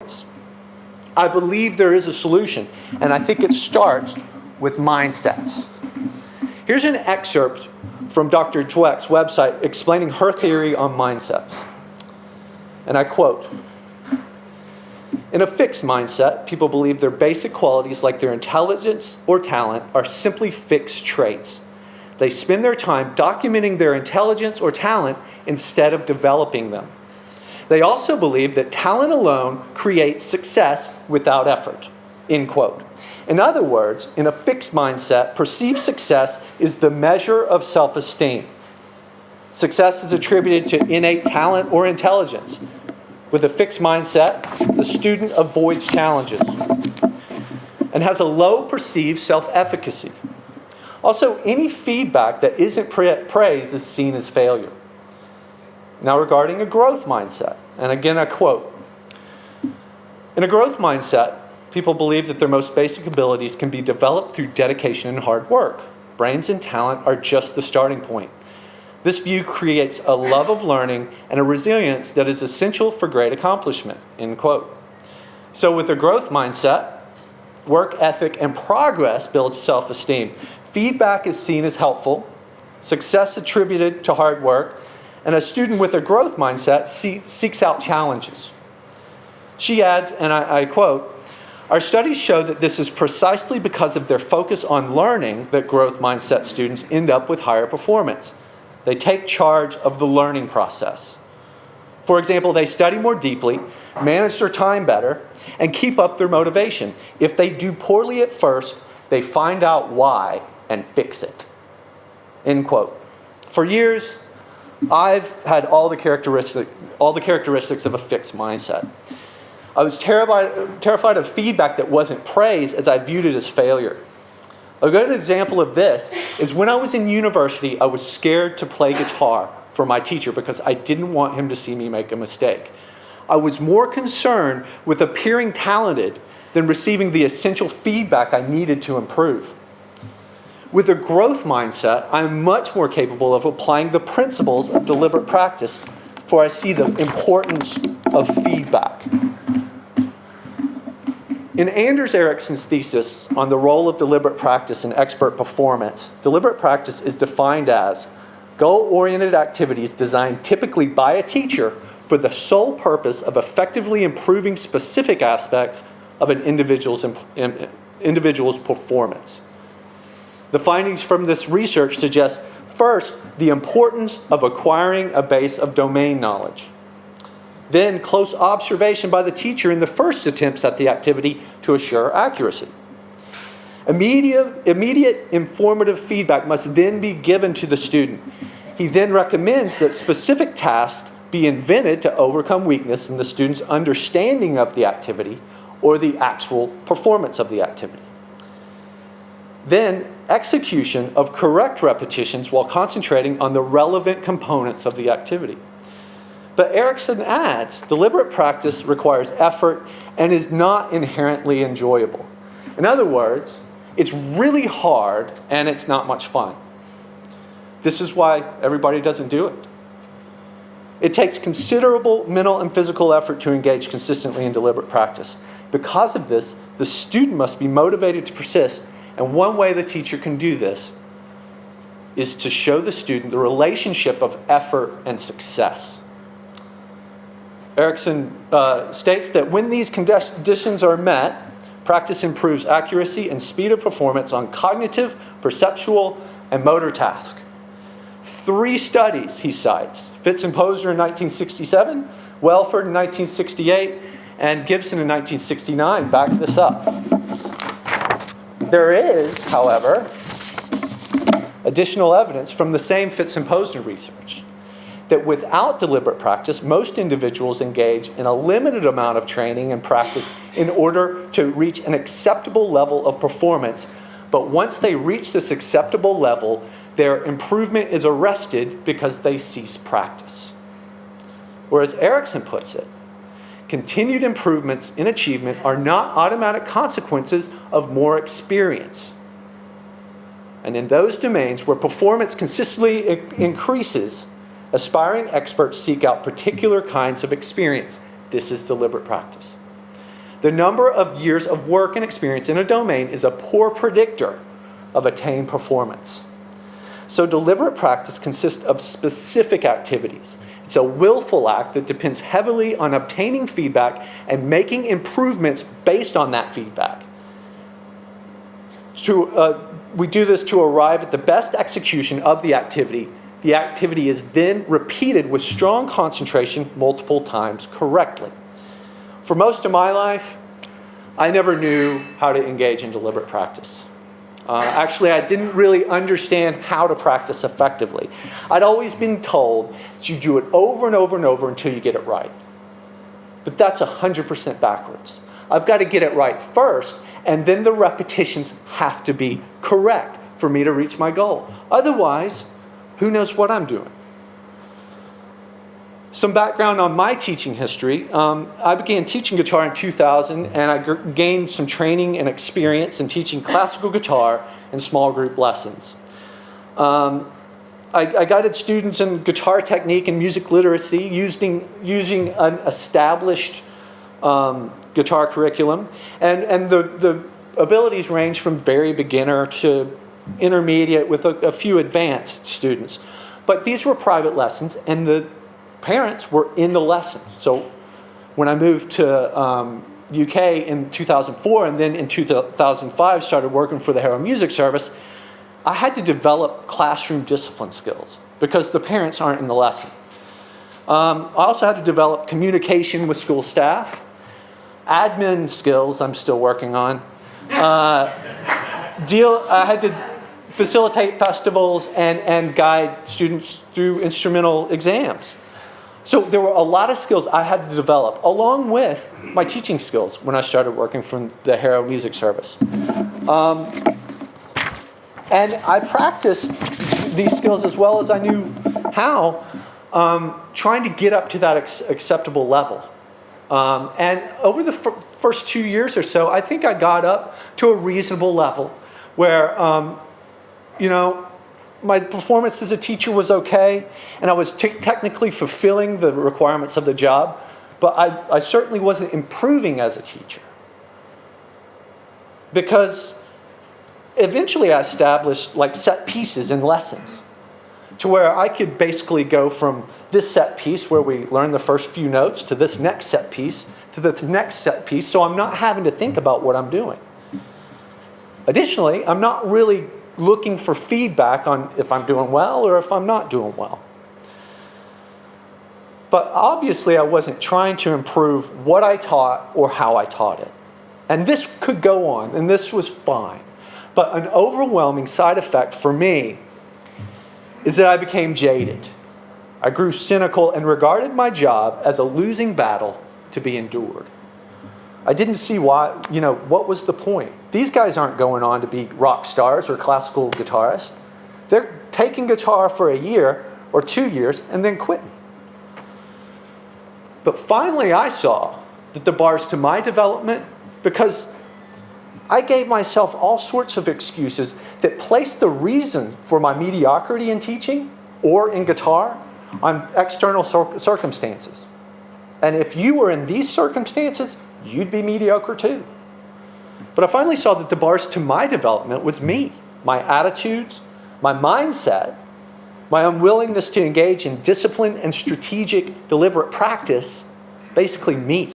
performance. I believe there is a solution, and I think it starts with mindsets. Here's an excerpt from Dr. Dweck's website explaining her theory on mindsets. And I quote, "In a fixed mindset, people believe their basic qualities like their intelligence or talent are simply fixed traits. They spend their time documenting their intelligence or talent instead of developing them. They also believe that talent alone creates success without effort." End quote. In other words, in a fixed mindset, perceived success is the measure of self-esteem. Success is attributed to innate talent or intelligence. With a fixed mindset, the student avoids challenges and has a low perceived self-efficacy. Also, any feedback that isn't praised is seen as failure. Now, regarding a growth mindset, and again I quote, "In a growth mindset, people believe that their most basic abilities can be developed through dedication and hard work. Brains and talent are just the starting point. This view creates a love of learning and a resilience that is essential for great accomplishment." End quote. So with a growth mindset, work ethic and progress builds self-esteem. Feedback is seen as helpful, success attributed to hard work, and a student with a growth mindset seeks out challenges. She adds, and I quote, "Our studies show that this is precisely because of their focus on learning that growth mindset students end up with higher performance. They take charge of the learning process. For example, they study more deeply, manage their time better, and keep up their motivation. If they do poorly at first, they find out why and fix it." End quote. For years, I've had all the characteristics of a fixed mindset. I was terrified of feedback that wasn't praised, as I viewed it as failure. A good example of this is when I was in university, I was scared to play guitar for my teacher because I didn't want him to see me make a mistake. I was more concerned with appearing talented than receiving the essential feedback I needed to improve. With a growth mindset, I am much more capable of applying the principles of deliberate practice, for I see the importance of feedback. In Anders Ericsson's thesis on the role of deliberate practice in expert performance, deliberate practice is defined as goal-oriented activities designed typically by a teacher for the sole purpose of effectively improving specific aspects of an individual's performance. The findings from this research suggest, first, the importance of acquiring a base of domain knowledge. Then, close observation by the teacher in the first attempts at the activity to assure accuracy. Immediate informative feedback must then be given to the student. He then recommends that specific tasks be invented to overcome weakness in the student's understanding of the activity or the actual performance of the activity. Then, execution of correct repetitions while concentrating on the relevant components of the activity. But Ericsson adds, deliberate practice requires effort and is not inherently enjoyable. In other words, it's really hard and it's not much fun. This is why everybody doesn't do it. It takes considerable mental and physical effort to engage consistently in deliberate practice. Because of this, the student must be motivated to persist, and one way the teacher can do this is to show the student the relationship of effort and success. Ericsson states that when these conditions are met, practice improves accuracy and speed of performance on cognitive, perceptual, and motor tasks. 3 studies he cites: Fitz and Posner in 1967, Welford in 1968, and Gibson in 1969 back this up. There is, however, additional evidence from the same Fitz and Posner research that without deliberate practice, most individuals engage in a limited amount of training and practice in order to reach an acceptable level of performance. But once they reach this acceptable level, their improvement is arrested because they cease practice. Whereas Ericsson puts it, continued improvements in achievement are not automatic consequences of more experience. And in those domains where performance consistently increases, aspiring experts seek out particular kinds of experience. This is deliberate practice. The number of years of work and experience in a domain is a poor predictor of attained performance. So deliberate practice consists of specific activities. It's a willful act that depends heavily on obtaining feedback and making improvements based on that feedback. We do this to arrive at the best execution of the activity. The activity is then repeated with strong concentration multiple times correctly. For most of my life, I never knew how to engage in deliberate practice. Actually, I didn't really understand how to practice effectively. I'd always been told that you do it over and over and over until you get it right. But that's 100% backwards. I've got to get it right first, and then the repetitions have to be correct for me to reach my goal. Otherwise, who knows what I'm doing? Some background on my teaching history. I began teaching guitar in 2000, and I gained some training and experience in teaching classical guitar in small group lessons. I guided students in guitar technique and music literacy using an established guitar curriculum. And the abilities range from very beginner to intermediate with a few advanced students. But these were private lessons, and the parents were in the lessons. So when I moved to UK in 2004 and then in 2005 started working for the Harrow Music Service, I had to develop classroom discipline skills because the parents aren't in the lesson. I also had to develop communication with school staff, admin skills I'm still working on. I had to facilitate festivals and guide students through instrumental exams. So there were a lot of skills I had to develop, along with my teaching skills when I started working for the Harrow Music Service. And I practiced these skills as well as I knew how, trying to get up to that acceptable level. And over the first 2 years or so, I think I got up to a reasonable level where, my performance as a teacher was okay, and I was technically fulfilling the requirements of the job, but I certainly wasn't improving as a teacher. Because eventually I established like set pieces in lessons to where I could basically go from this set piece where we learn the first few notes to this next set piece to this next set piece, so I'm not having to think about what I'm doing. Additionally, I'm not really looking for feedback on if I'm doing well or if I'm not doing well. But obviously I wasn't trying to improve what I taught or how I taught it. And this could go on, and this was fine. But an overwhelming side effect for me is that I became jaded. I grew cynical and regarded my job as a losing battle to be endured. I didn't see why, what was the point? These guys aren't going on to be rock stars or classical guitarists. They're taking guitar for a year or 2 years and then quitting. But finally I saw that the bars to my development, because I gave myself all sorts of excuses that placed the reason for my mediocrity in teaching or in guitar on external circumstances. And if you were in these circumstances, you'd be mediocre too. But I finally saw that the bars to my development was me, my attitudes, my mindset, my unwillingness to engage in disciplined and strategic, deliberate practice, basically me.